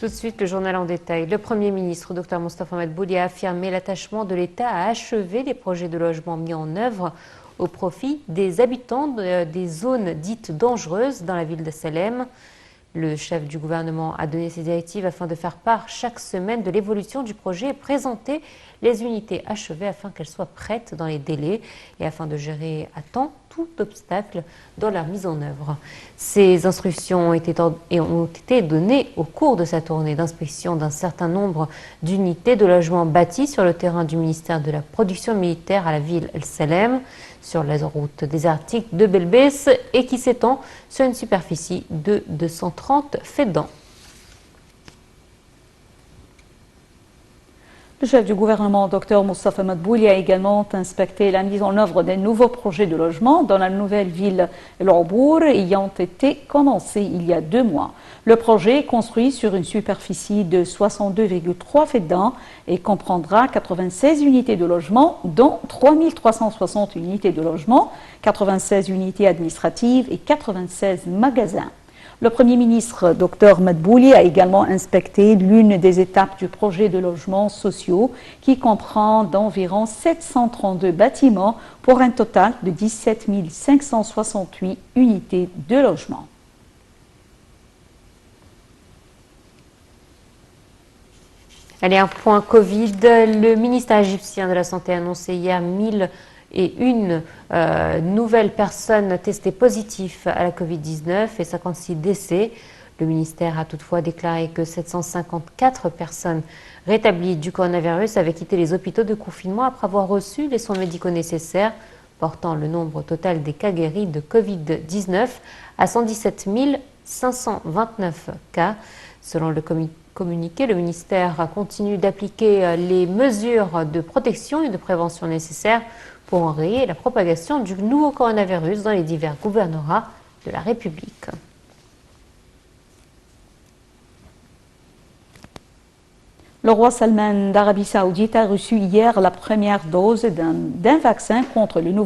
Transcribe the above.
Tout de suite, le journal en détail. Le Premier ministre, Dr Moustapha Madbouli, a affirmé l'attachement de l'État à achever les projets de logement mis en œuvre au profit des habitants des zones dites dangereuses dans la ville de Salem. Le chef du gouvernement a donné ses directives afin de faire part chaque semaine de l'évolution du projet et présenter les unités achevées afin qu'elles soient prêtes dans les délais et afin de gérer à temps tout obstacle dans leur mise en œuvre. Ces instructions ont été données au cours de sa tournée d'inspection d'un certain nombre d'unités de logements bâties sur le terrain du ministère de la Production militaire à la ville El Salem, sur la route désertique de Belbès et qui s'étend sur une superficie de 230 feddans. Le chef du gouvernement, Dr Moustapha Madbouli, a également inspecté la mise en œuvre des nouveaux projets de logement dans la nouvelle ville El Obour ayant été commencé il y a 2 mois. Le projet est construit sur une superficie de 62,3 feddans et comprendra 96 unités de logement, dont 3360 unités de logement, 96 unités administratives et 96 magasins. Le Premier ministre, Dr Madbouli, a également inspecté l'une des étapes du projet de logements sociaux qui comprend d'environ 732 bâtiments pour un total de 17 568 unités de logement. Allez, un point Covid. Le ministère égyptien de la Santé a annoncé hier 1001 nouvelles personnes testées positives à la Covid-19 et 56 décès. Le ministère a toutefois déclaré que 754 personnes rétablies du coronavirus avaient quitté les hôpitaux de confinement après avoir reçu les soins médicaux nécessaires, portant le nombre total des cas guéris de Covid-19 à 117 529 cas. Selon le communiqué, le ministère continue d'appliquer les mesures de protection et de prévention nécessaires pour enrayer la propagation du nouveau coronavirus dans les divers gouvernorats de la République. Le roi Salman d'Arabie Saoudite a reçu hier la première dose d'un vaccin contre le nouveau